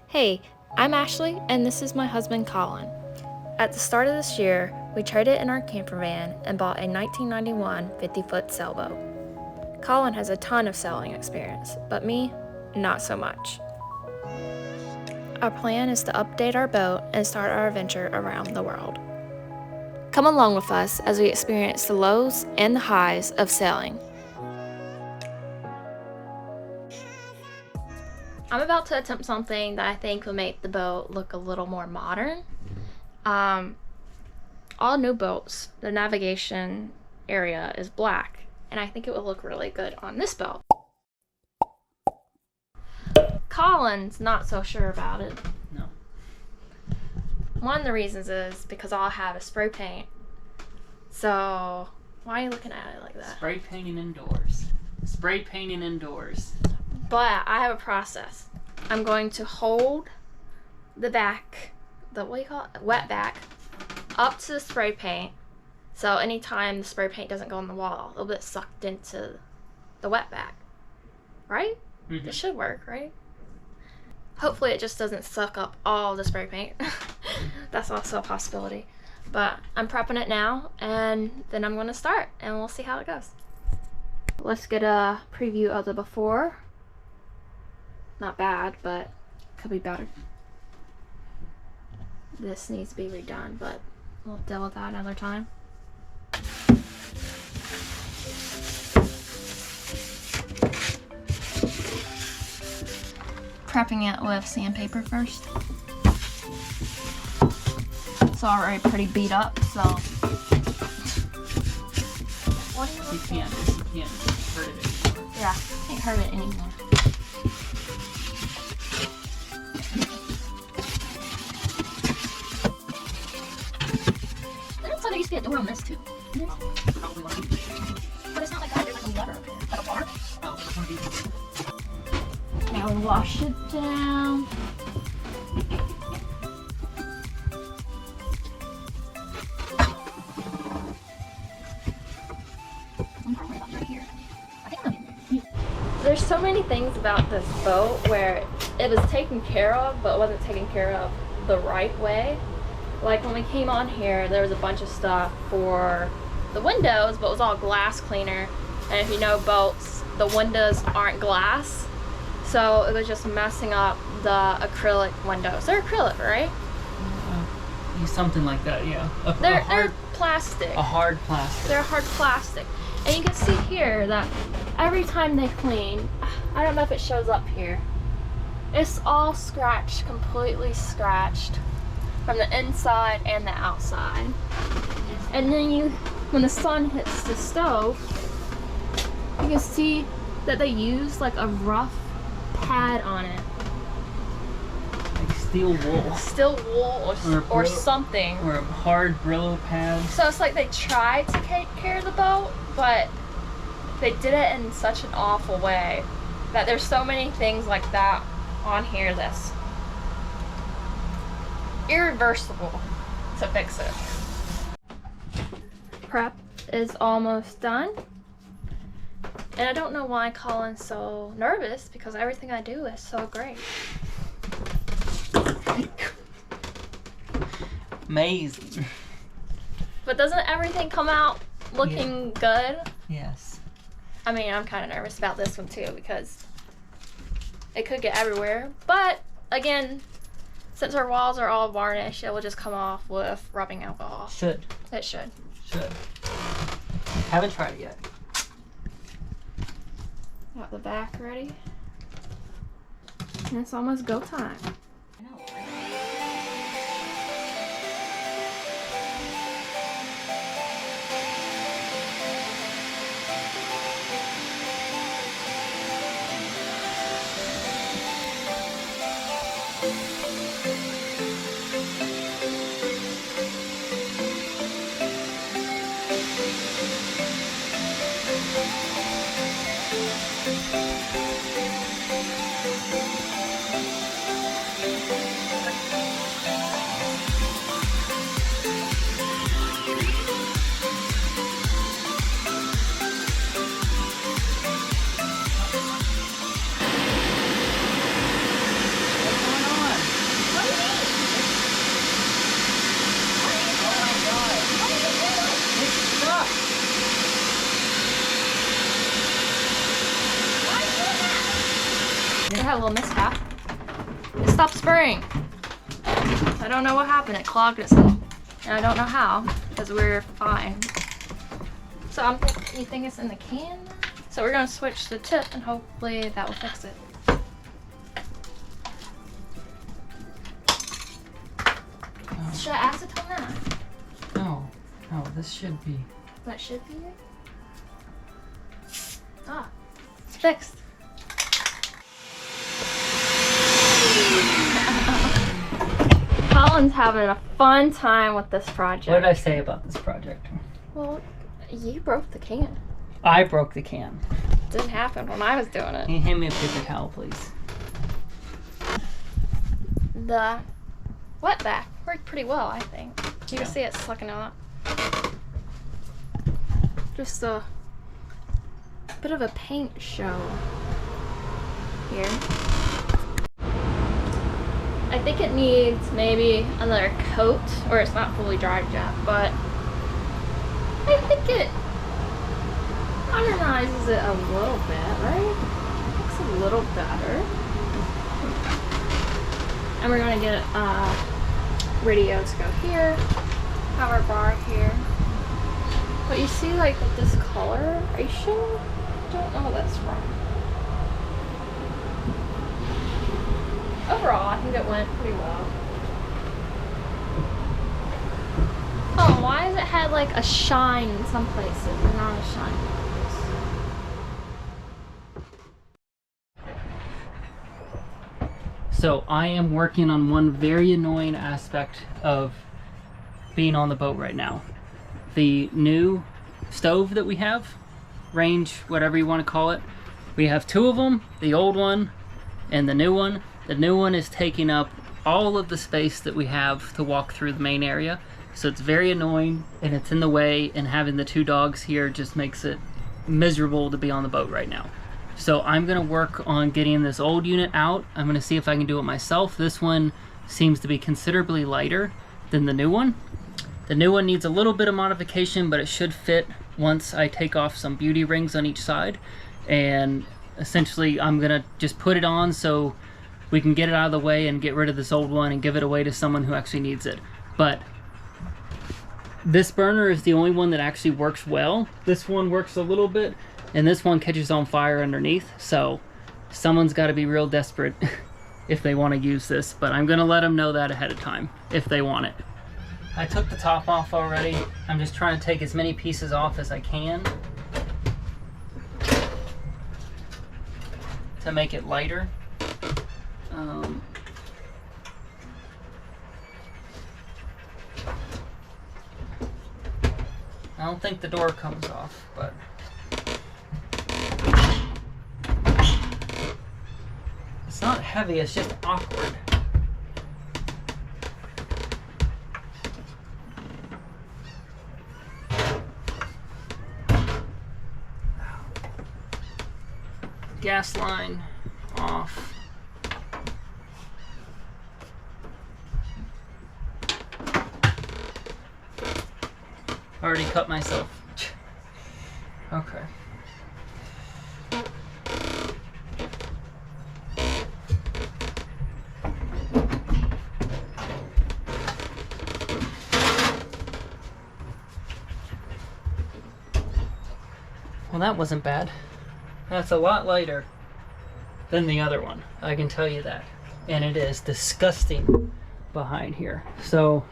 Hey, I'm Ashley, and this is my husband Colin. At the start of this year, we traded in our camper van and bought a 1991 50-foot sailboat. Colin has a ton of sailing experience, but me, not so much. Our plan is to update our boat and start our adventure around the world. Come along with us as we experience the lows and the highs of sailing. I'm about to attempt something that I think will make the boat look a little more modern. All new boats, the navigation area is black, and I think it will look really good on this boat. Colin's not so sure about it. No. One of the reasons is because all I have is spray paint. So, why are you looking at it like that? Spray painting indoors. Spray painting indoors. But I have a process. I'm going to hold the back, wet back, up to the spray paint. So anytime the spray paint doesn't go on the wall, it'll get sucked into the wet back. Right? Mm-hmm. It should work, right? Hopefully it just doesn't suck up all the spray paint. That's also a possibility. But I'm prepping it now, and then I'm going to start, and we'll see how it goes. Let's get a preview of the before. Not bad, but could be better. This needs to be redone, but we'll deal with that another time. Prepping it with sandpaper first. It's already pretty beat up, so. What do You can't hurt it anymore. Yeah, can't hurt it anymore. There looks like there used to be a door on this too. Probably one of these. But it's not like that, there's like a lever up here. Like a bar. Oh, one of these. Now we wash it down. There's so many things about this boat where it was taken care of, but wasn't taken care of the right way. Like when we came on here, there was a bunch of stuff for the windows, but it was all glass cleaner. And if you know boats, the windows aren't glass. So it was just messing up the acrylic windows. They're acrylic, right? Something like that, yeah. They're plastic. A hard plastic. They're hard plastic. And you can see here that every time they clean, I don't know if it shows up here, it's all scratched, completely scratched from the inside and the outside. And then when the sun hits the stove, you can see that they use like a rough pad on it. Like steel wool. Steel wool or something. Or a hard Brillo pad. So it's like they tried to take care of the boat, but they did it in such an awful way that there's so many things like that on here that's irreversible to fix it. Prep is almost done. And I don't know why Colin's so nervous, because everything I do is so great. Amazing. But doesn't everything come out looking good? Yes. I mean, I'm kind of nervous about this one too, because it could get everywhere. But again, since our walls are all varnished, it will just come off with rubbing alcohol. Should. It should. Should. Haven't tried it yet. Got the back ready. And it's almost go time. I know. a little mishap. It stopped spraying. I don't know what happened. It clogged itself. And I don't know how, because we're fine. So I'm thinking, you think it's in the can? So we're gonna switch the tip and hopefully that will fix it. Should I acetone that? No, no, this should be. That should be it? Ah, it's fixed. Colin's having a fun time with this project. What did I say about this project? Well, you broke the can. I broke the can. Didn't happen when I was doing it. Can you hand me a paper towel, please? The wet back worked pretty well, I think. You can see it sucking out. Just a bit of a paint show here. I think it needs maybe another coat, or it's not fully dried yet, but I think it modernizes it a little bit, right? Looks a little better. And we're gonna get radio to go here, power bar here. But you see, like, with this color, are you sure? I don't know what that's from. Overall, I think it went pretty well. Oh, why has it had like a shine in some places and not a shine in others? So I am working on one very annoying aspect of being on the boat right now. The new stove that we have, range, whatever you want to call it. We have two of them, the old one and the new one. The new one is taking up all of the space that we have to walk through the main area. So it's very annoying and it's in the way, and having the two dogs here just makes it miserable to be on the boat right now. So I'm gonna work on getting this old unit out. I'm gonna see if I can do it myself. This one seems to be considerably lighter than the new one. The new one needs a little bit of modification, but it should fit once I take off some beauty rings on each side. And essentially I'm gonna just put it on so we can get it out of the way and get rid of this old one and give it away to someone who actually needs it. But this burner is the only one that actually works well. This one works a little bit, and this one catches on fire underneath. So someone's got to be real desperate if they want to use this, but I'm gonna let them know that ahead of time if they want it. I took the top off already. I'm just trying to take as many pieces off as I can to make it lighter. I don't think the door comes off, but it's not heavy, it's just awkward. Gas line off. Already cut myself. Okay. Well, that wasn't bad. That's a lot lighter than the other one, I can tell you that. And it is disgusting behind here. So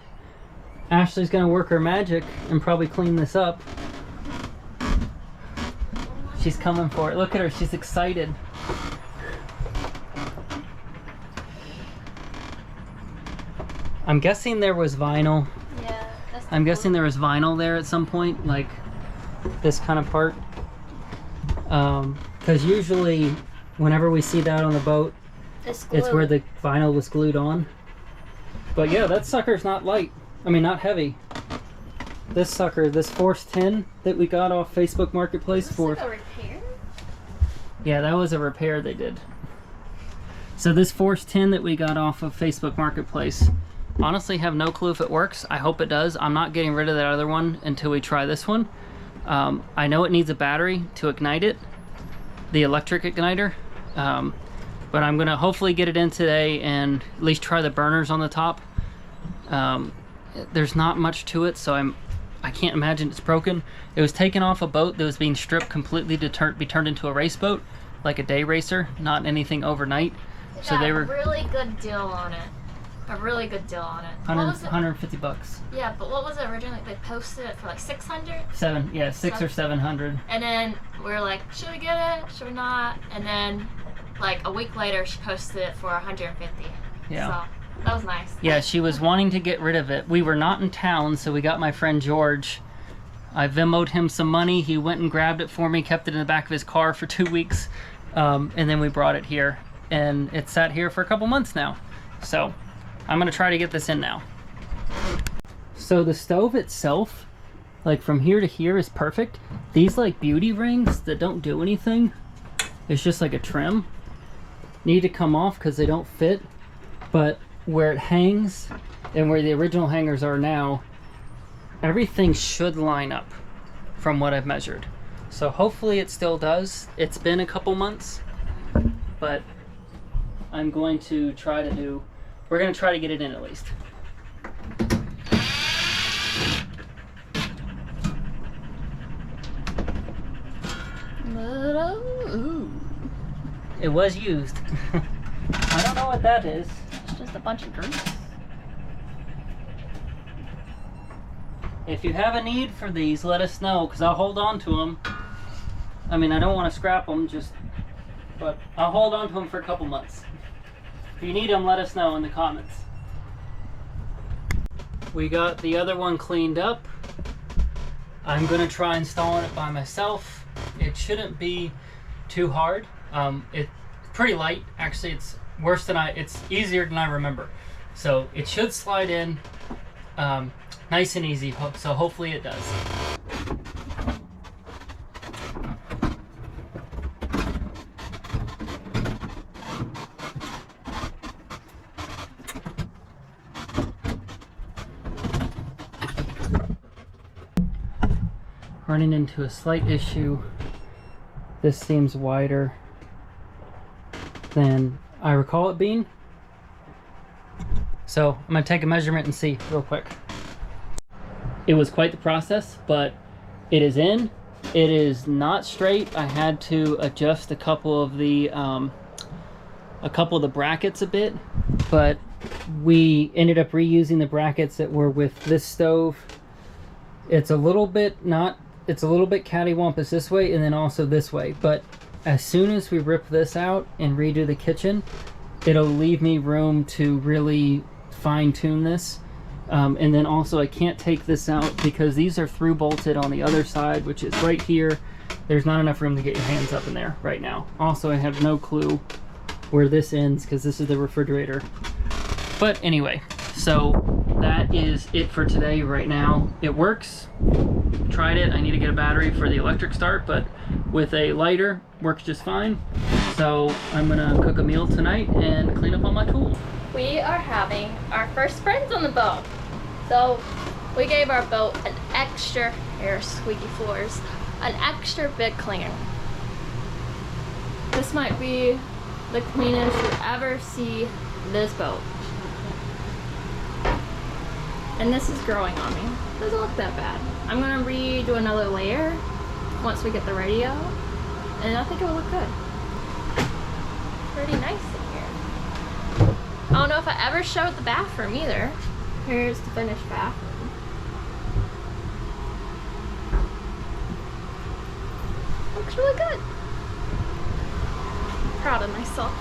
Ashley's gonna work her magic and probably clean this up. She's coming for it. Look at her, she's excited. I'm guessing there was vinyl. Yeah, that's I'm guessing there was vinyl there at some point, like this kind of part. Because usually whenever we see that on the boat, it's where the vinyl was glued on. But yeah, that sucker's not light. I mean, not heavy. This sucker, this Force 10 that we got off Facebook Marketplace for... Like a repair? Yeah, that was a repair they did. So this Force 10 that we got off of Facebook Marketplace, honestly have no clue if it works. I hope it does. I'm not getting rid of that other one until we try this one. I know it needs a battery to ignite it, the electric igniter. but I'm gonna hopefully get it in today and at least try the burners on the top. There's not much to it, so I can't imagine it's broken. It was taken off a boat that was being stripped completely to be turned into a race boat, like a day racer, not anything overnight. So they were really good deal on it. A really good deal on it. 150 bucks. Yeah, but what was it originally? They posted it for like 600? Six or 700. And then we were like, should we get it? Should we not? And then like a week later, she posted it for 150. Yeah. So that was nice. Yeah, she was wanting to get rid of it. We were not in town, so we got my friend George. I Venmo'd him some money. He went and grabbed it for me, kept it in the back of his car for 2 weeks, and then we brought it here. And it's sat here for a couple months now. So I'm gonna try to get this in now. So the stove itself, like from here to here, is perfect. These like beauty rings that don't do anything, it's just like a trim, need to come off because they don't fit. But where it hangs and where the original hangers are now, everything should line up from what I've measured. So hopefully it still does. It's been a couple months, but I'm going to try to we're going to try to get it in at least. It was used. I don't know what that is. It's just a bunch of grease. If you have a need for these, let us know, because I'll hold on to them. I mean, I don't want to scrap them, but I'll hold on to them for a couple months. If you need them, let us know in the comments. We got the other one cleaned up. I'm gonna try installing it by myself. It shouldn't be too hard. It's pretty light. Actually, it's easier than I remember. So it should slide in nice and easy. So hopefully it does. Running into a slight issue. This seems wider than I recall it being. So I'm gonna take a measurement and see real quick. It was quite the process, but it is in. It is not straight. I had to adjust a couple of the brackets a bit, but we ended up reusing the brackets that were with this stove. It's a little bit cattywampus this way and then also this way, but as soon as we rip this out and redo the kitchen, it'll leave me room to really fine-tune this. And then also I can't take this out because these are through bolted on the other side, which is right here. There's not enough room to get your hands up in there right now. Also, I have no clue where this ends because this is the refrigerator. But anyway, so that is it for today right now. It works. Tried it. I need to get a battery for the electric start, but with a lighter works just fine. So I'm gonna cook a meal tonight and clean up all my tools. We are having our first friends on the boat. So we gave our boat an extra, here squeaky floors, an extra big cleaner. This might be the cleanest you ever see this boat. And this is growing on me. Doesn't look that bad. I'm gonna redo another layer once we get the radio, and I think it will look good. Pretty nice in here. I don't know if I ever showed the bathroom either. Here's the finished bathroom. Looks really good. I'm proud of myself.